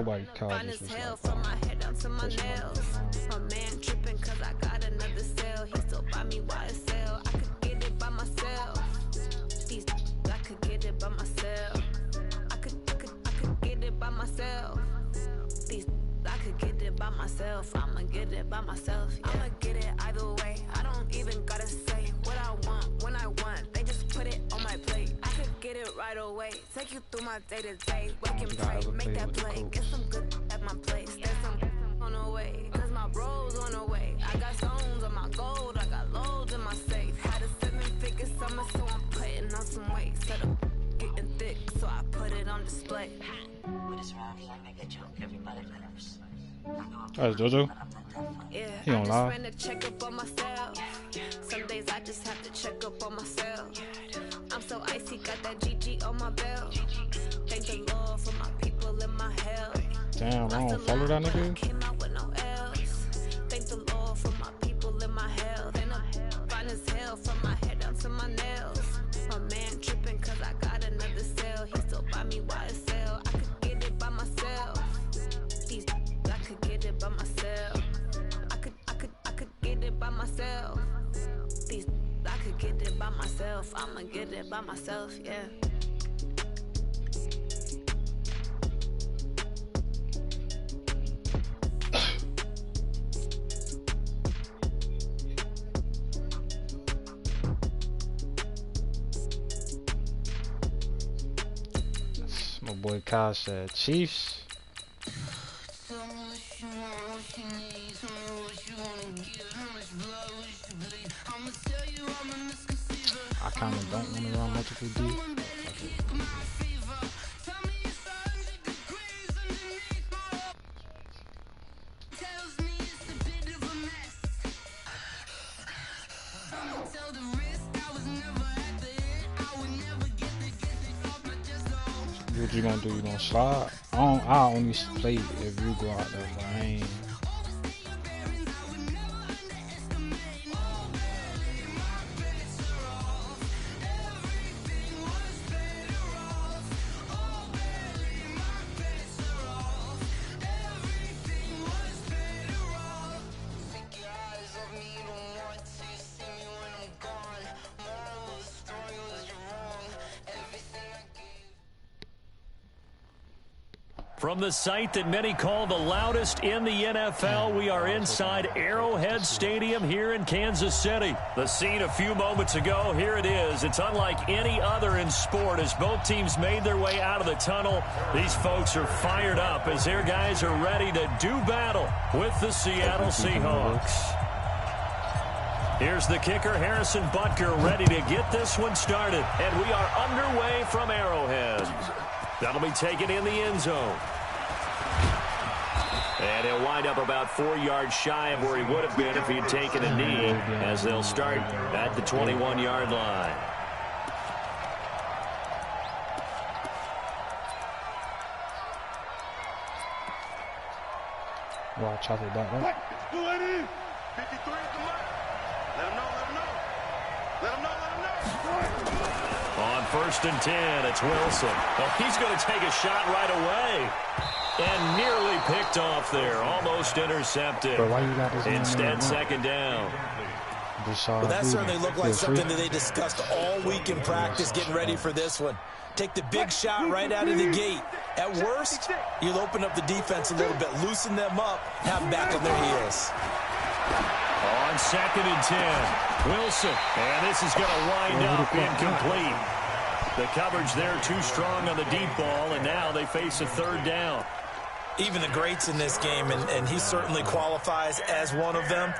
nobody called this was like touching my man tripping cause I got another cell. He still buy me YSL. I could get it by myself. I could get it by myself. I could get it by myself. I could get it by myself. I'ma get it by myself. Yeah. I'ma get it either way. I don't even gotta say what I want when I want. They just put it on my plate. I could get it right away. Take you through my day to day. Wake and pray, make that play. Get some good at my place. There's some on the way. Cause my bros on the way. I got stones on my gold. I got loads in my safe. Had a 7-figure summer, so I'm putting on some weight. Set up getting thick, so I put it on display. With this round here, I make a joke. Everybody laughs. That's JoJo. Yeah, He don't lie. I just ran to check up on myself. Some days I just have to check up on myself. I'm so icy, got that GG on my belt. Thank the Lord for my people in my hell. Damn, I don't follow that nigga. Came out with no L's. Thank the Lord for my people in my hell. Then I'm fine as hell from my head down to my nails. My man tripping cause I got another cell. He still buy me YSL. I could get it by myself. I could get it by myself. I could get it by myself. I could get it by myself. I'ma get it by myself, yeah. My boy Kyle said Chiefs. I kind of don't want to run multiple deep. What you gonna do? You gonna slide? I only play if you go out there, but I ain't. From the site that many call the loudest in the NFL, we are inside Arrowhead Stadium here in Kansas City. The scene a few moments ago, here it is. It's unlike any other in sport as both teams made their way out of the tunnel. These folks are fired up as their guys are ready to do battle with the Seattle Seahawks. Here's the kicker, Harrison Butker, ready to get this one started. And we are underway from Arrowhead. That'll be taken in the end zone. And he'll wind up about 4 yards shy of where he would have been if he had taken a knee, as they'll start at the 21-yard line. Watch out for that, right? Let him know. On 1st and 10, it's Wilson. Oh, he's going to take a shot right away. And nearly picked off there. Almost intercepted. Bro, why you got this Instead, second down. Well, that certainly looked like something that they discussed all week in practice getting ready for this one. Take the big shot right out of the gate. At worst, you'll open up the defense a little bit, loosen them up, have them back on their heels. On 2nd and 10, Wilson. And this is going to wind up incomplete. The coverage there too strong on the deep ball, and now they face a 3rd down. Even the greats in this game, and he certainly qualifies as one of them,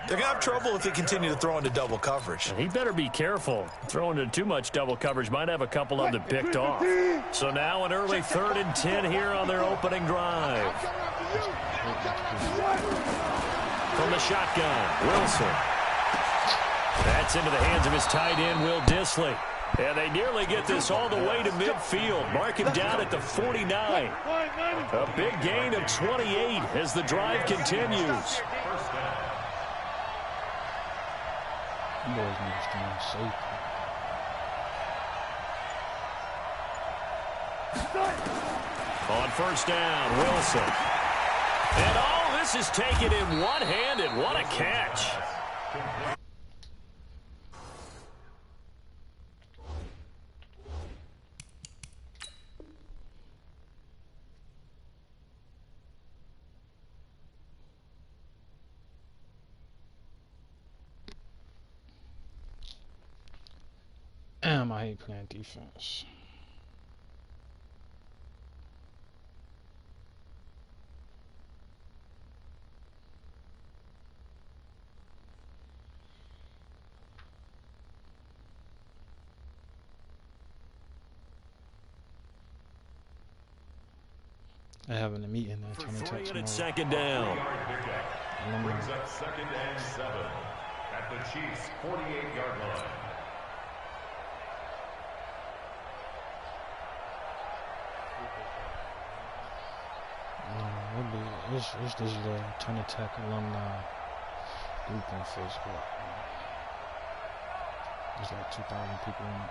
they're going to have trouble if they continue to throw into double coverage. He better be careful. Throwing into too much double coverage might have a couple of them picked off. So now an early 3rd and 10 here on their opening drive. From the shotgun, Wilson. That's into the hands of his tight end, Will Dissly. And they nearly get this all the way to midfield. Mark him down at the 49. A big gain of 28 as the drive continues. Boys need to stand safe. On first down, Wilson. And all this is taken in one-handed. What a catch. Damn, I hate playing defense. They're having a meeting at 20 and it's second down. Brings up 2nd and 7 at the Chiefs' 48-yard line. It's this little Turner Tech alumni group on Facebook. There's like 2,000 people in it.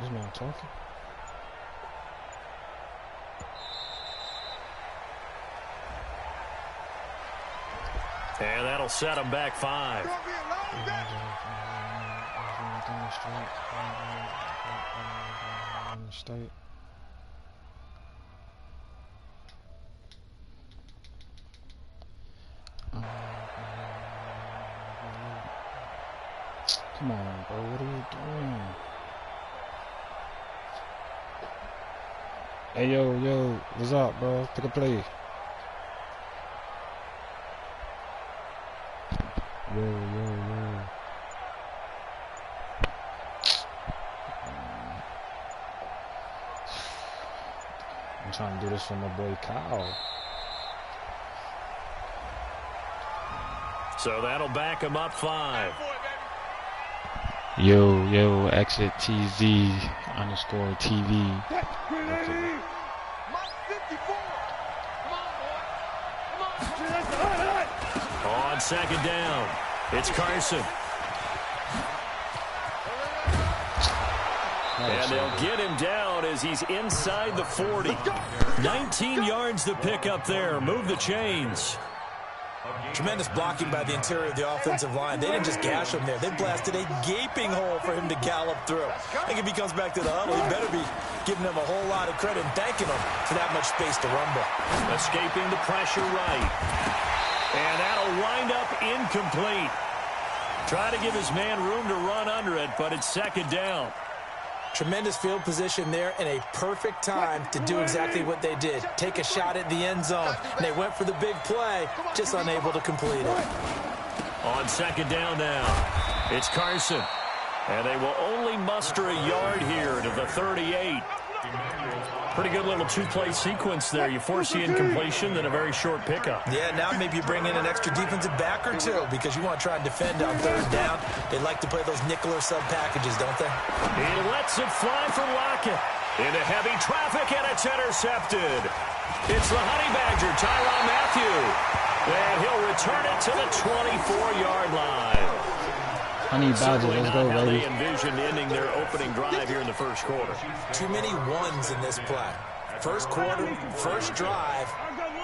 This man talking. And that'll set him back 5. State. Come on, bro. What are you doing? Hey, yo, what's up, bro? Pick a play. Yo. I'm trying to do this for my boy Kyle. So that'll back him up 5. Yo, exit TZ _ TV. Okay. On second down, it's Carson. And they'll get him down as he's inside the 40. 19 yards to pick up there. Move the chains. Tremendous blocking by the interior of the offensive line. They didn't just gash him there. They blasted a gaping hole for him to gallop through. I think if he comes back to the huddle, he better be giving them a whole lot of credit and thanking them for that much space to rumble. Escaping the pressure right. And that'll wind up incomplete. Try to give his man room to run under it, but it's second down. Tremendous field position there and a perfect time to do exactly what they did. Take a shot at the end zone. And they went for the big play, just unable to complete it. On second down now, it's Carson. And they will only muster a yard here to the 38. Pretty good little two-play sequence there. You force the incompletion, then a very short pickup. Yeah, now maybe you bring in an extra defensive back or two because you want to try and defend on third down. They like to play those nickel or sub packages, don't they? He lets it fly from Lockett. Into heavy traffic, and it's intercepted. It's the Honey Badger, Tyrann Mathieu. And he'll return it to the 24-yard line. Honey Badger, let's go, baby. baby. They envisioned ending their opening drive here in the first quarter. Too many ones in this play. First quarter, first drive,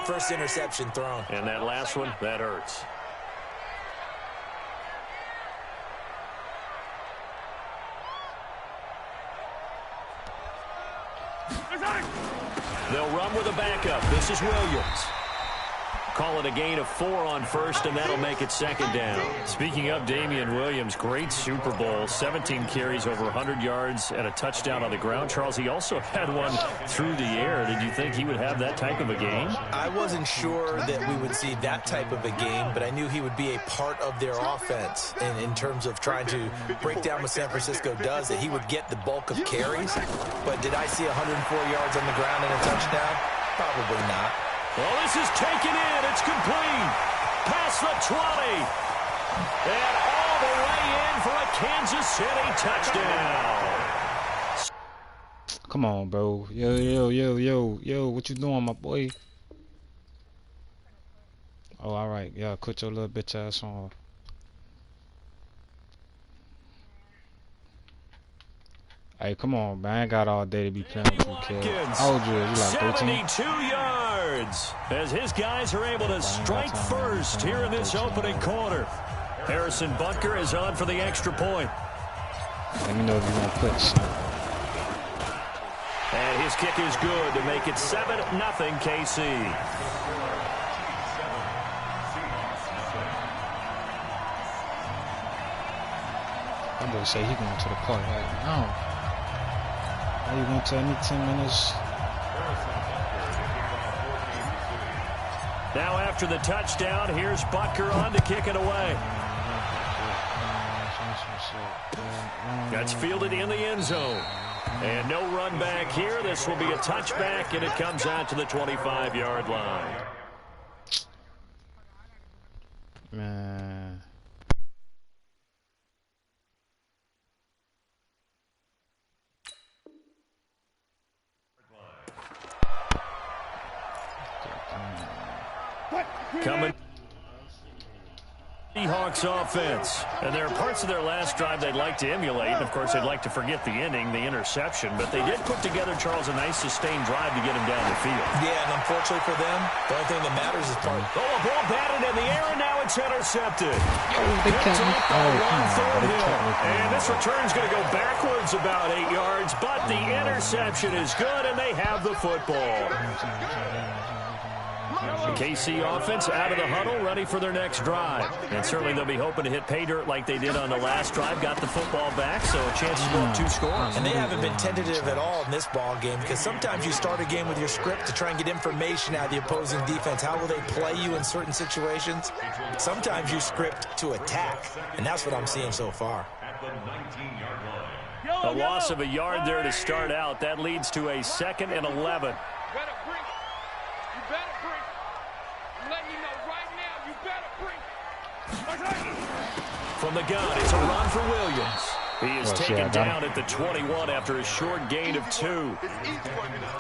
first interception thrown. And that last one, that hurts. They'll run with a backup. This is Williams. Call it a gain of 4 on first, and that'll make it second down. Speaking of Damian Williams, great Super Bowl. 17 carries, over 100 yards, and a touchdown on the ground. Charles, he also had one through the air. Did you think he would have that type of a game? I wasn't sure that we would see that type of a game, but I knew he would be a part of their offense in terms of trying to break down what San Francisco does, that he would get the bulk of carries. But did I see 104 yards on the ground and a touchdown? Probably not. Well, this is taken in. It's complete. Past the 20. And all the way in for a Kansas City touchdown. Come on, bro. Yo, what you doing, my boy? Oh, all right. Yeah, quit your little bitch ass on. Hey, come on, man. I ain't got all day to be playing with you, kid. How old you? You like 13? 72 yards as his guys are able to strike first here in this opening quarter. Harrison Butker is on for the extra point. Let me know if you want to quit, son. And his kick is good to make it 7-0 KC. I'm going to say he going to the park right now. How you going to tell me 10 minutes? Now after the touchdown, here's Butker on to kick it away. That's fielded in the end zone. And no run back here. This will be a touchback, and it comes out to the 25-yard line. Man. Coming. Seahawks offense. And there are parts of their last drive they'd like to emulate. And, of course, they'd like to forget the ending, the interception. But they did put together, Charles, a nice sustained drive to get him down the field. Yeah, and unfortunately for them, the only thing that matters is part. Oh, a ball batted in the air, and now it's intercepted. They kept me. And this return's going to go backwards about 8 yards. But the interception is good, and they have the football. The KC offense out of the huddle, ready for their next drive. And certainly they'll be hoping to hit pay dirt like they did on the last drive. Got the football back, so a chance to go up 2 scores. And they haven't been tentative at all in this ball game, because sometimes you start a game with your script to try and get information out of the opposing defense. How will they play you in certain situations? Sometimes you script to attack, and that's what I'm seeing so far. A loss of a yard there to start out. That leads to a 2nd and 11. From the gun, it's a run for Williams. He is taken down at the 21 after a short gain of 2.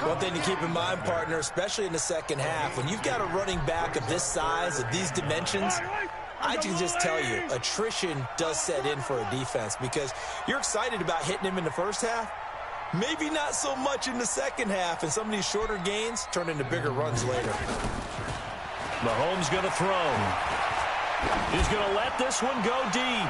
One thing to keep in mind, partner, especially in the second half, when you've got a running back of this size, of these dimensions, I can just tell you, attrition does set in for a defense, because you're excited about hitting him in the first half. Maybe not so much in the second half, and some of these shorter gains turn into bigger runs later. Mahomes going to throw. He's going to let this one go deep.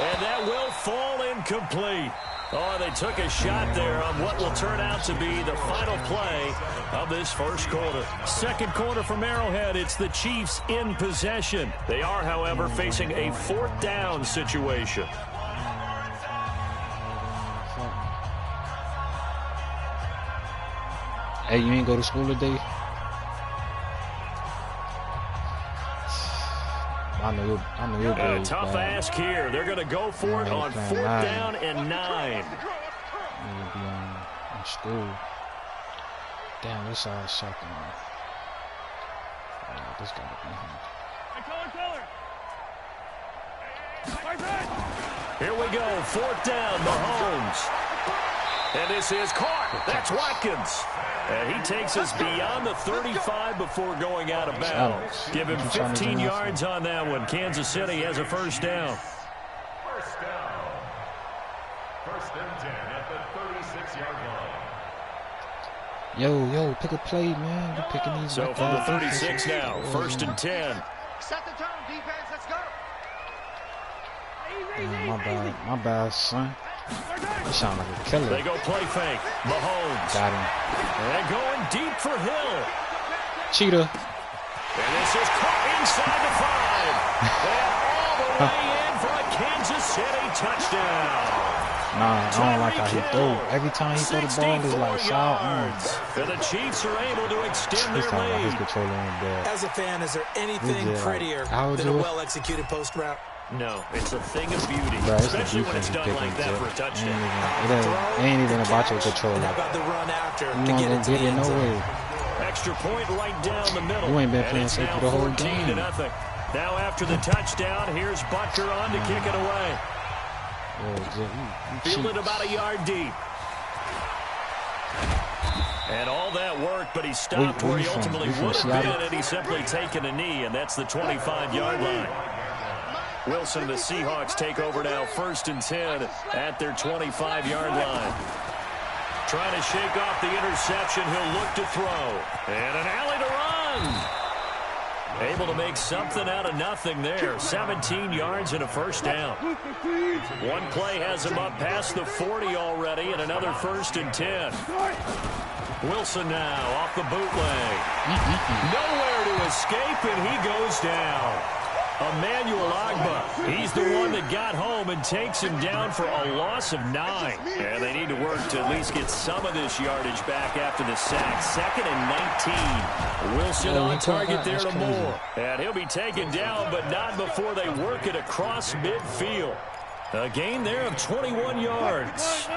And that will fall incomplete. Oh, they took a shot there on what will turn out to be the final play of this first quarter. Second quarter from Arrowhead, it's the Chiefs in possession. They are, however, facing a 4th down situation. Hey, you ain't go to school today? I know your boys. Tough ask here. They're going to go for it on 4th down and 9. You'll be on school. Damn, this all sucking. Oh, this gotta be him. Here we go. 4th down, Mahomes. And this is caught. That's Watkins. And he takes us beyond the 35 before going out of bounds. Give him 15 yards on that one. Kansas City has a first down. First down. 1st and 10 at the 36-yard line. Yo, pick a play, man. You're picking these. So from the 36 now, 1st and 10. Set the tone, defense. Let's go. My bad, son. You sound like a killer. They go play fake. Mahomes. Got him. And going deep for Hill. Cheetah. And this is caught inside the 5. And all the way in for a Kansas City touchdown. Nah, I don't like how he throw. Every time he throw the ball, it's like side yards. And the Chiefs are able to extend their lead. His controller in there. As a fan, is there anything prettier than a well-executed post route? No, it's a thing of beauty, bro, especially when it's done like that for a touchdown. It ain't even about your controller. How about the run after You ain't gonna get it no way. Extra point right down the middle. You ain't been playing safety the whole game. Now after the touchdown, here's Butker on to kick it away. Fielded about a yard deep. And all that work, but he stopped where he ultimately would have been, and he's simply taken a knee, and that's the 25-yard line. Wilson, the Seahawks take over now, 1st and 10 at their 25-yard line. Trying to shake off the interception, he'll look to throw. And an alley to run. Able to make something out of nothing there. 17 yards and a first down. One play has him up past the 40 already, and another 1st and 10. Wilson now off the bootleg. Nowhere to escape, and he goes down. Emmanuel Ogbah, he's the one that got home and takes him down for a loss of 9. And they need to work to at least get some of this yardage back after the sack. 2nd and 19. Wilson on target there to Moore. And he'll be taken down, but not before they work it across midfield. A gain there of 21 yards.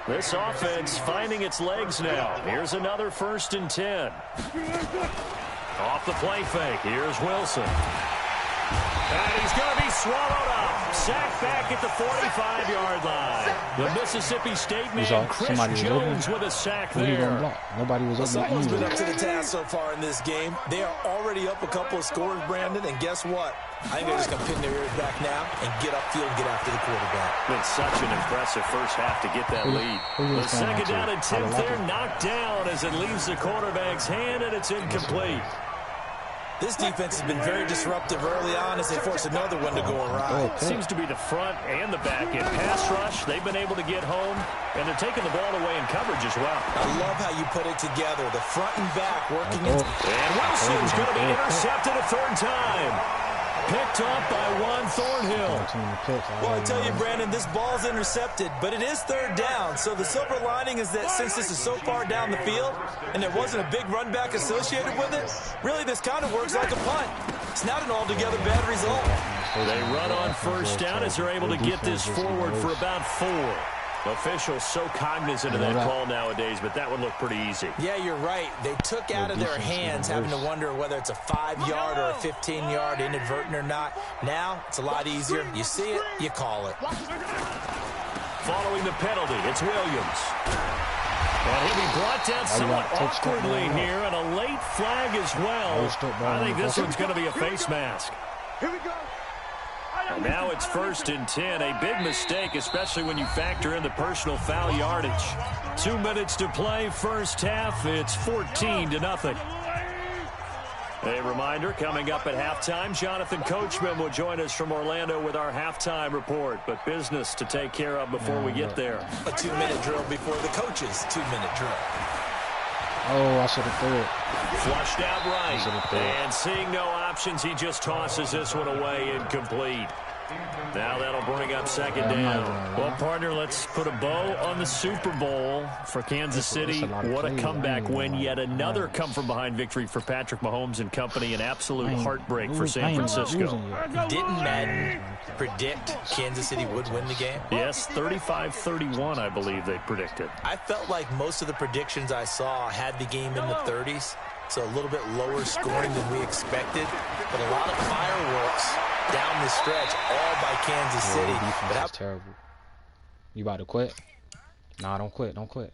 This offense finding its legs now. Here's another 1st and 10. Off the play fake. Here's Wilson. And he's going to be swallowed up. Sacked back at the 45-yard line. The Mississippi State man, Chris Jones, with a sack there. Nobody was open. Someone's been up to the task so far in this game. They are already up a couple of scores, Brandon, and guess what? I think they're just going to pin their ears back now and get upfield and get after the quarterback. Been such an impressive first half to get that lead. The 2nd down and 10th there, knocked down as it leaves the quarterback's hand, and it's incomplete. This defense has been very disruptive early on as they force another one to go awry. Seems to be the front and the back end. Pass rush, they've been able to get home, and they're taking the ball away in coverage as well. I love how you put it together. The front and back working. And Wilson's going to be intercepted a 3rd time. Picked up by Juan Thornhill. Well, I tell you, Brandon, this ball's intercepted, but it is 3rd down. So the silver lining is that since this is so far down the field and there wasn't a big run back associated with it, really this kind of works like a punt. It's not an altogether bad result. They run on 1st down as they're able to get this forward for about 4. Officials so cognizant of that call nowadays, but that would look pretty easy. Yeah, you're right. They took out of their hands having to wonder whether it's a 5-yard or a 15-yard, inadvertent or not. Now, it's a lot easier. You see it, you call it. Following the penalty, it's Williams. And he'll be brought down somewhat awkwardly here, and a late flag as well. I think this one's going to be a face mask. Here we go. And now it's 1st and 10. A big mistake, especially when you factor in the personal foul yardage. 2 minutes to play, first half. It's 14-0. A reminder, coming up at halftime, Jonathan Coachman will join us from Orlando with our halftime report. But business to take care of before we get there. A 2-minute drill before the coach's 2-minute drill. Oh, I should have threw it. Flushed out right. And seeing no options, he just tosses this one away incomplete. Now that'll bring up 2nd down. Well, partner, let's put a bow on the Super Bowl for Kansas City. What a comeback win. Yet another come-from-behind victory for Patrick Mahomes and company. An absolute heartbreak for San Francisco. Didn't Madden predict Kansas City would win the game? Yes, 35-31, I believe they predicted. I felt like most of the predictions I saw had the game in the 30s, so a little bit lower scoring than we expected, but a lot of fireworks down the stretch, all by Kansas City. But that's terrible. You about to quit? Nah, don't quit. Don't quit.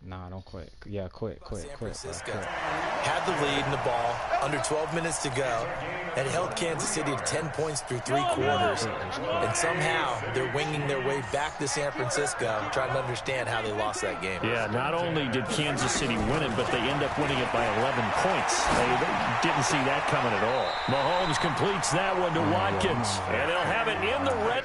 Nah, don't quit. Yeah, quit. San Francisco had the lead in the ball, under 12 minutes to go, and held Kansas City to 10 points through 3 quarters. And somehow they're winging their way back to San Francisco, trying to understand how they lost that game. Yeah, not only did Kansas City win it, but they end up winning it by 11 points. They didn't see that coming at all. Mahomes completes that one to Watkins, and they'll have it in the red.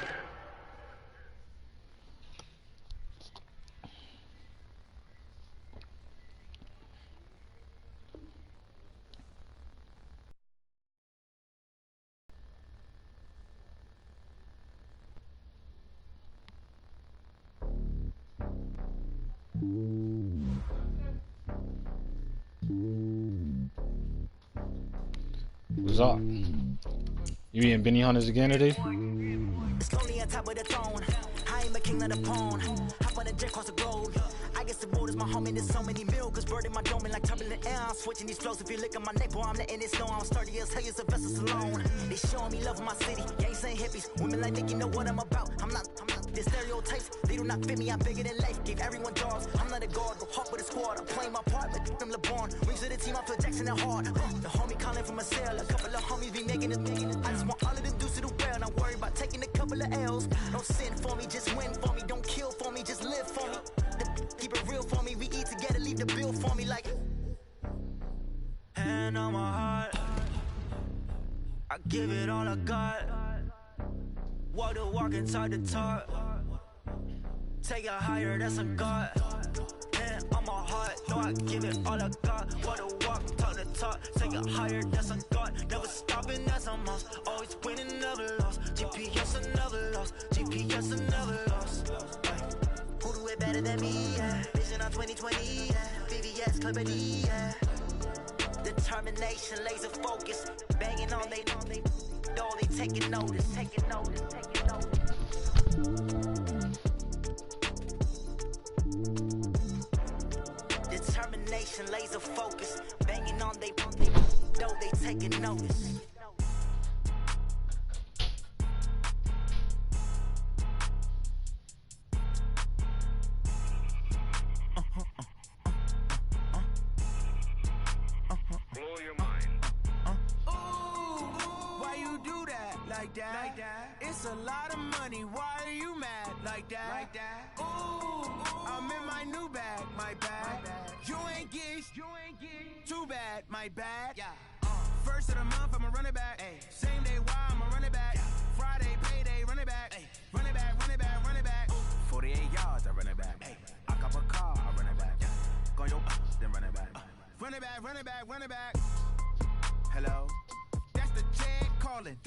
What's up? You eating Benny Hunters again today? It's lonely on top of the throne. I am a king of the pawn. Hop on a jet across the globe. I guess the world is my home and there's so many milkers burning my dome like turbulent air. I'm switching these flows. If you look at my neck, boy, I'm letting it snow. I'm sturdy as hell, as a vessel alone. They showing me love in my city. Gangs ain't hippies. Women like Nick, you know what I'm about. I'm not. There's stereotypes. They do not fit me, I'm bigger than life. Gave everyone dogs. I'm not a guard, go hop with a squad. I'm playing my part like them LeBron. Rings to the team, I feel Jackson and hard. The homie calling from a cell. A couple of homies be making it. I just want all of them dudes to do well. Not worry about taking a couple of L's. Don't sin for me, just win for me. Don't kill for me, just live for me. Keep it real for me. We eat together, leave the bill for me like. Hand on my heart, I give it all I got. Walk the walk and talk the talk. Take it higher, that's a God. Hand on my heart, no, I give it all I got. Walk the walk, talk the talk. Take it higher, that's a God. Never stopping, that's a must. Always winning, never lost. GPS, I never lost. GPS, I never lost. Who do it better than me? Yeah. Vision on 2020. Yeah. VVS, Clipper D. Yeah. Determination, laser focus, banging on they know they taking notice. Determination, laser focus, banging on they know they taking notice. Like that. It's a lot of money. Why are you mad like that? Ooh, I'm in my new bag, my bag. You ain't get too bad, my bad. Yeah. First of the month, I'ma run it back. Ay. Same day, why I'ma run it back. Friday, payday, run it back. Ay. Run it back, run it back, run it back. 48 yards, I run it back. Ay. I cop a car, I run it back. Yeah. Go your then run it back. Run it back, run it back, run it back. Hello? That's the jag calling.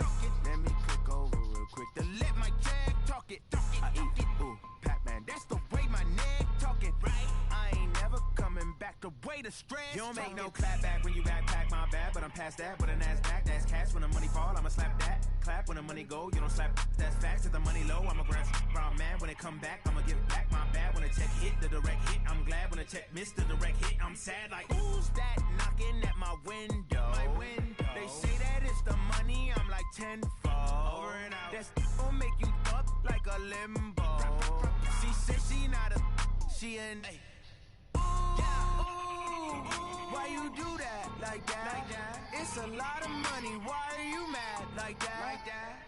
Let me click over real quick to let my jag talk it. I eat it, ooh, Pac-Man. That's the way my neck talking, right? I ain't never coming back the way the stress. You don't make no clap back when you backpack, my bad, but I'm past that. But a NASDAQ, that's cash. When the money fall, I'ma slap that. Clap when the money go, you don't slap. That's facts. If the money low, I'ma grab brown man. When it come back, I'ma give back my bad. When the check hit, the direct hit, I'm glad. When the check missed the direct hit, I'm sad. Like who's that knocking at my window? They say that it's the money, I'm like tenfold. Over and out. That's gon' make you up like a limbo. She said she not a, she an. Ooh, why you do that like that? It's a lot of money. Why are you mad like that?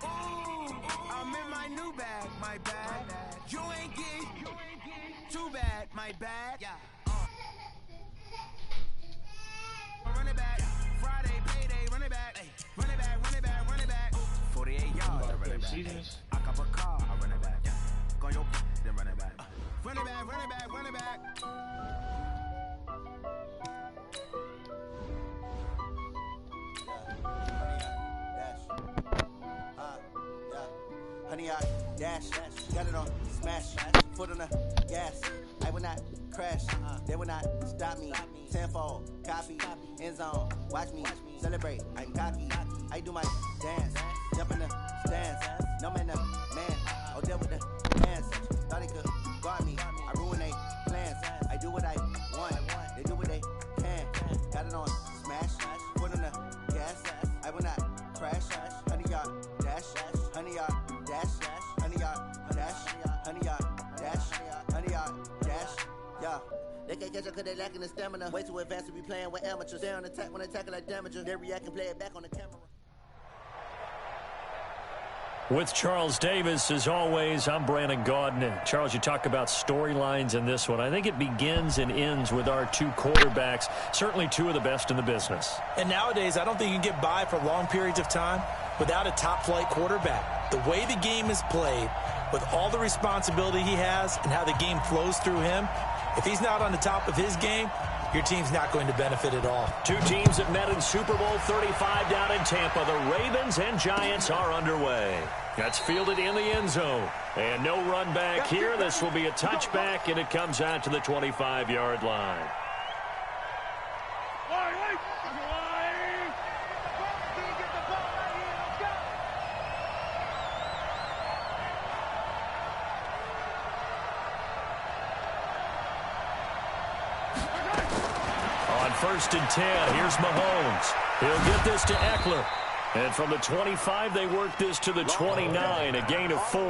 Ooh, I'm in my new bag, my bag. You ain't get too bad, my bad. Yeah. Run it back. Friday, payday, run it back. Ay. Run it back, run it back, run it back. 48 yards, I run it back. I cop a car, I run it back. Go your then run it back. Run it back, run it back, run it back. Honey, I dash, got it on, smash, foot on the gas. I will not crash, they will not stop me. Tenfold, copy, end zone, watch me celebrate. I'm cocky, I do my dance, jump in the stands. No man, the man, oh, deal with the hands. Thought he could guard me, I ruin they plans. I do what I want, they do what they can. Got it on, smash, foot on the gas. I will not crash, honey, y'all dash, honey, y'all dash, honey, y'all dash, honey, y'all dash, honey, y'all dash, yeah. They can't catch up cause they lacking the stamina. Way too advanced to be playing with amateurs. Stay on attack when they tackle like damager. They react and play it back on the camera. With Charles Davis, as always, I'm Brandon Gaudin. Charles, you talk about storylines in this one. I think it begins and ends with our two quarterbacks, certainly two of the best in the business. And nowadays, I don't think you can get by for long periods of time without a top-flight quarterback. The way the game is played, with all the responsibility he has and how the game flows through him, if he's not on the top of his game, your team's not going to benefit at all. Two teams that met in Super Bowl 35 down in Tampa. The Ravens and Giants are underway. That's fielded in the end zone. And no run back here. This will be a touchback, and it comes out to the 25-yard line. First and 10. Here's Mahomes. He'll get this to Eckler. And from the 25, they work this to the 29, a gain of 4.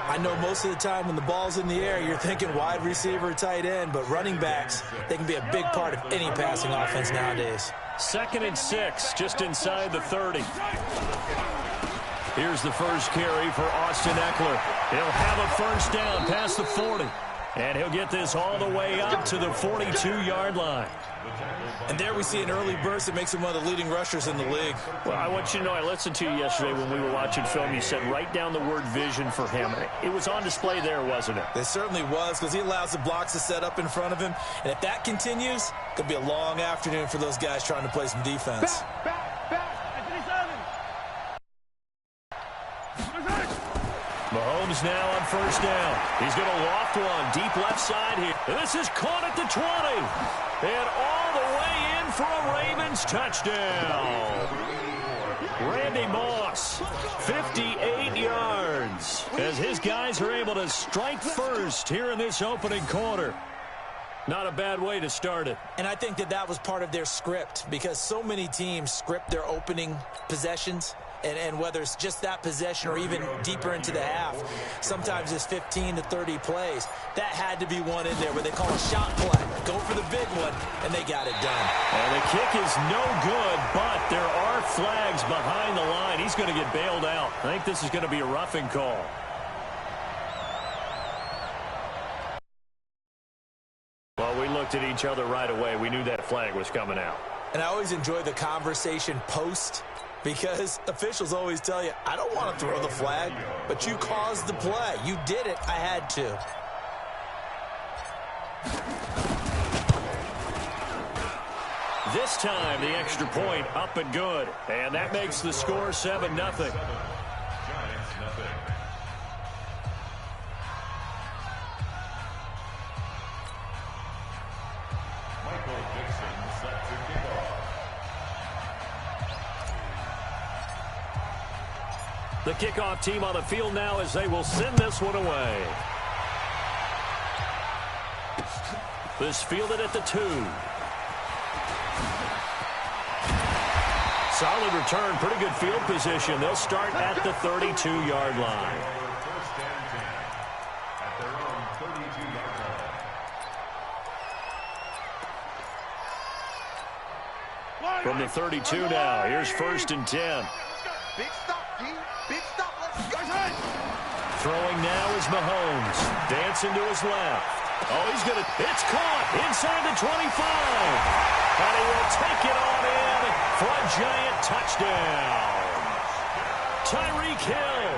I know most of the time when the ball's in the air, you're thinking wide receiver, tight end, but running backs, they can be a big part of any passing offense nowadays. 2nd and 6, just inside the 30. Here's the first carry for Austin Ekeler. He'll have a first down past the 40. And he'll get this all the way up to the 42-yard line. And there we see an early burst that makes him one of the leading rushers in the league. Well, I want you to know, I listened to you yesterday when we were watching film. You said write down the word vision for him. It was on display there, wasn't it? It certainly was, because he allows the blocks to set up in front of him. And if that continues, it could be a long afternoon for those guys trying to play some defense. Mahomes now on first down. He's going to loft one deep left side here. And this is caught at the 20. And all the way in for a Ravens touchdown. Randy Moss, 58 yards, as his guys are able to strike first here in this opening quarter. Not a bad way to start it. And I think that was part of their script, because so many teams script their opening possessions. And whether it's just that possession or even deeper into the half, sometimes it's 15 to 30 plays. That had to be one in there where they call a shot play. Go for the big one, and they got it done. And the kick is no good, but there are flags behind the line. He's going to get bailed out. I think this is going to be a roughing call. Well, we looked at each other right away. We knew that flag was coming out. And I always enjoy the conversation post, because officials always tell you, I don't want to throw the flag, but you caused the play. You did it. I had to. This time, the extra point up and good. And that makes the score 7-0. The kickoff team on the field now as they will send this one away. This fielded at the 2. Solid return, pretty good field position. They'll start at the 32-yard line. From the 32 now, here's 1st and 10. Big stop, D. Big stop. Let's go. Throwing now is Mahomes. Dancing to his left. Oh, he's going to... It's caught inside the 25. And he will take it on in for a giant touchdown. Tyreek Hill,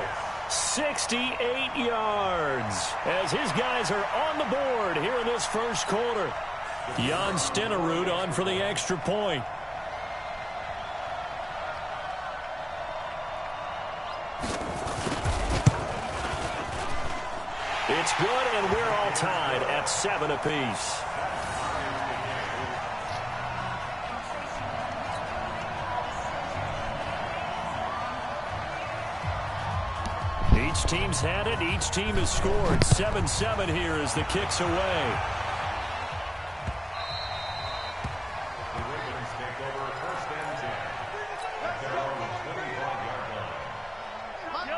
68 yards, as his guys are on the board here in this first quarter. Jan Stenerud on for the extra point. It's good, and we're all tied at 7 apiece. Each team's had it. Each team has scored. 7-7 here as the kick's away.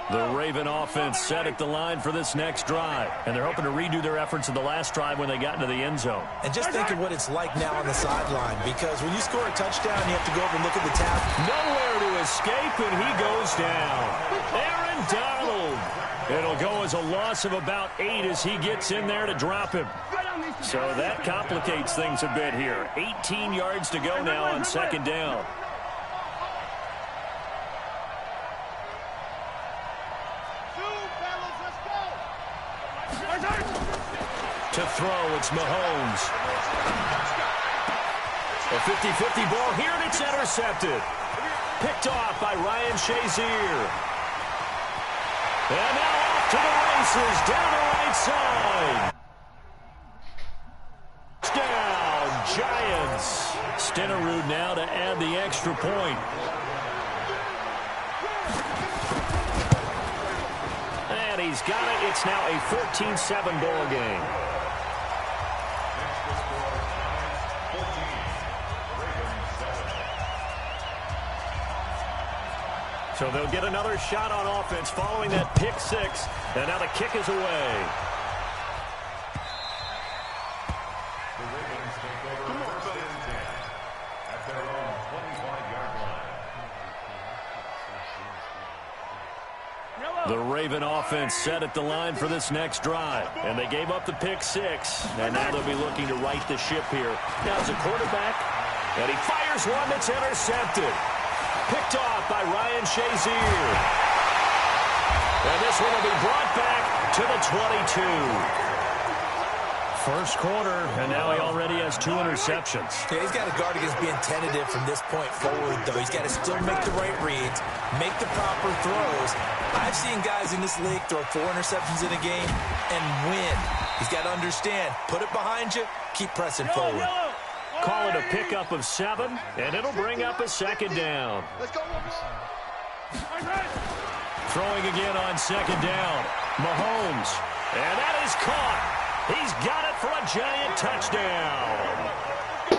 The Raven offense set at the line for this next drive. And they're hoping to redo their efforts in the last drive when they got into the end zone. And just think of what it's like now on the sideline, because when you score a touchdown, you have to go over and look at the tap. Nowhere to escape, and he goes down. Aaron Donald. It'll go as a loss of about 8 as he gets in there to drop him. So that complicates things a bit here. 18 yards to go now on 2nd down. To throw, it's Mahomes. A 50-50 ball here, and it's intercepted. Picked off by Ryan Shazier. And now off to the races, down the right side. Down, Giants. Stenerud now to add the extra point. And he's got it. It's now a 14-7 ball game. So they'll get another shot on offense following that pick six. And now the kick is away. The Ravens take over first and 10 at their own 25-yard line. The Raven offense set at the line for this next drive. And they gave up the pick six. And now they'll be looking to right the ship here. Now as a quarterback, and he fires one that's intercepted. Picked off by Ryan Shazier. And this one will be brought back to the 22. First quarter, and now he already has 2 interceptions. Yeah, he's got to guard against being tentative from this point forward, though. He's got to still make the right reads, make the proper throws. I've seen guys in this league throw 4 interceptions in a game and win. He's got to understand, put it behind you, keep pressing forward. Call it a pickup of 7, and it'll bring up a second down. Let's go. Throwing again on second down. Mahomes. And that is caught. He's got it for a giant touchdown.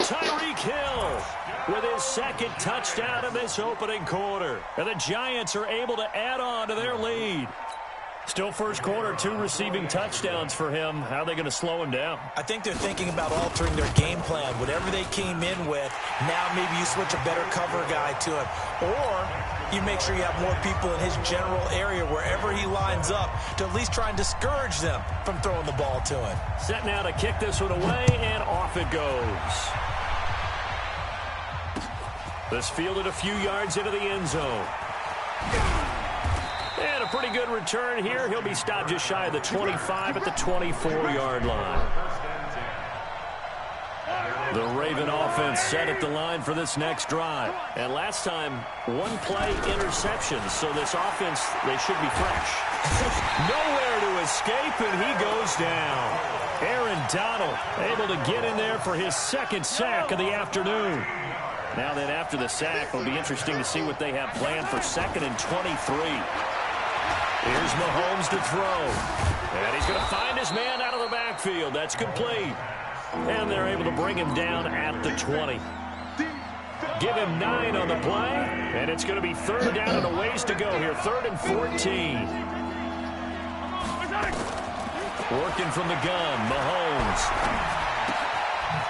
Tyreek Hill with his second touchdown in this opening quarter. And the Giants are able to add on to their lead. Still first quarter, 2 receiving touchdowns for him. How are they going to slow him down? I think they're thinking about altering their game plan. Whatever they came in with, now maybe you switch a better cover guy to him. Or you make sure you have more people in his general area wherever he lines up to at least try and discourage them from throwing the ball to him. Set now to kick this one away, and off it goes. This fielded a few yards into the end zone. And a pretty good return here. He'll be stopped just shy of the 25 at the 24-yard line. The Raven offense set at the line for this next drive. And last time, 1 play interception. So this offense, they should be fresh. Nowhere to escape, and he goes down. Aaron Donald able to get in there for his second sack of the afternoon. Now then, after the sack, it'll be interesting to see what they have planned for 2nd and 23. Here's Mahomes to throw. And he's going to find his man out of the backfield. That's complete. And they're able to bring him down at the 20. Give him 9 on the play. And it's going to be 3rd down and a ways to go here. 3rd and 14. Working from the gun, Mahomes.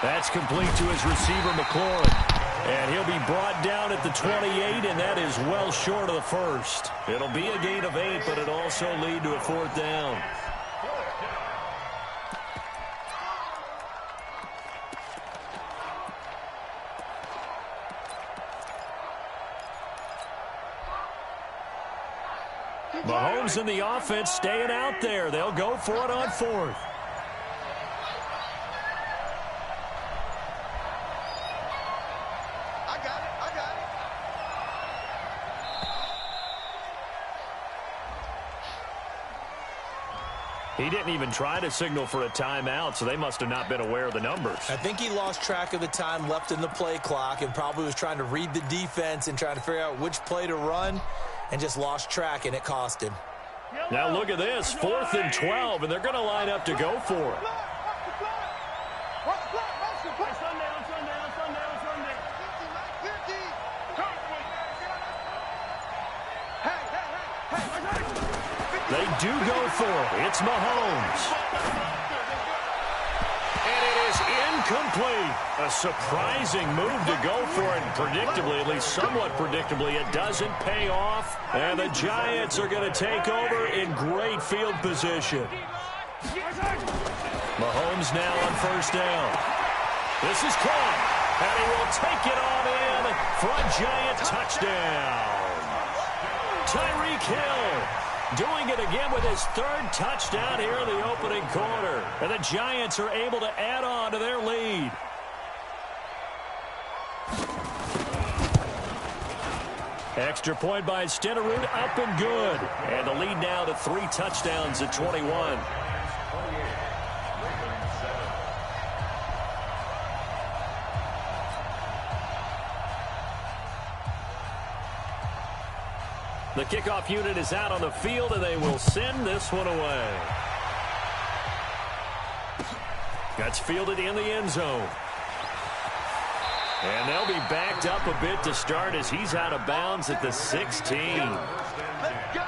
That's complete to his receiver, McLaurin. And he'll be brought down at the 28, and that is well short of the first. It'll be a gain of 8, but it'll also lead to a 4th down. Mahomes and the offense staying out there. They'll go for it on 4th. He didn't even try to signal for a timeout, so they must have not been aware of the numbers. I think he lost track of the time left in the play clock and probably was trying to read the defense and trying to figure out which play to run and just lost track, and it cost him. Now look at this, 4th and 12, and they're going to line up to go for it. They do go for it. It's Mahomes. And it is incomplete. A surprising move to go for it. Predictably, at least somewhat predictably, it doesn't pay off. And the Giants are going to take over in great field position. Mahomes now on 1st down. This is caught. And he will take it on in for a Giant touchdown. Tyreek Hill doing it again with his 3rd touchdown here in the opening quarter. And the Giants are able to add on to their lead. Extra point by Stenerud, up and good. And the lead now to 3 touchdowns at 21. The kickoff unit is out on the field, and they will send this one away. That's fielded in the end zone. And they'll be backed up a bit to start as he's out of bounds at the 16. Let's go.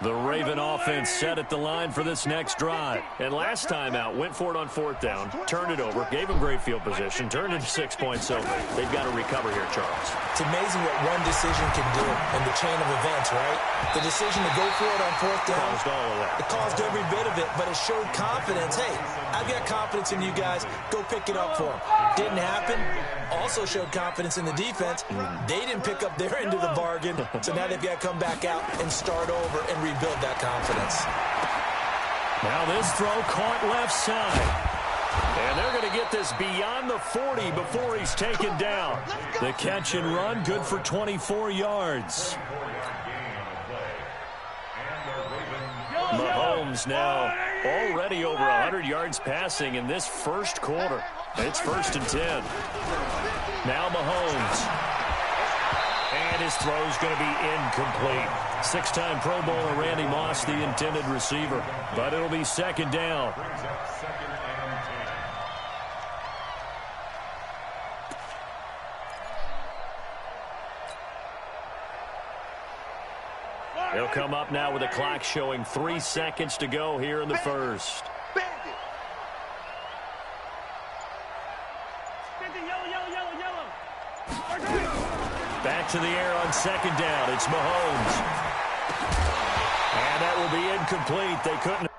The Raven offense set at the line for this next drive. And last time out, went for it on 4th down, turned it over, gave them great field position, turned into 6 points. So they've got to recover here, Charles. It's amazing what one decision can do in the chain of events, right? The decision to go for it on 4th down. Caused all of that. It caused every bit of it, but it showed confidence. Hey, I've got confidence in you guys. Go pick it up for them. Didn't happen. Also showed confidence in the defense. They didn't pick up their end of the bargain, so now they've got to come back out and start over and rebuild that confidence. Now this throw caught left side. And they're going to get this beyond the 40 before he's taken down. The catch and run, good for 24 yards. Mahomes now already over 100 yards passing in this first quarter. It's 1st and 10. Now Mahomes. And his throw's going to be incomplete. 6-time Pro Bowler Randy Moss, the intended receiver. But it'll be 2nd down. They'll come up now with a clock showing 3 seconds to go here in the first. Back to the air on 2nd down. It's Mahomes. And that will be incomplete. They couldn't.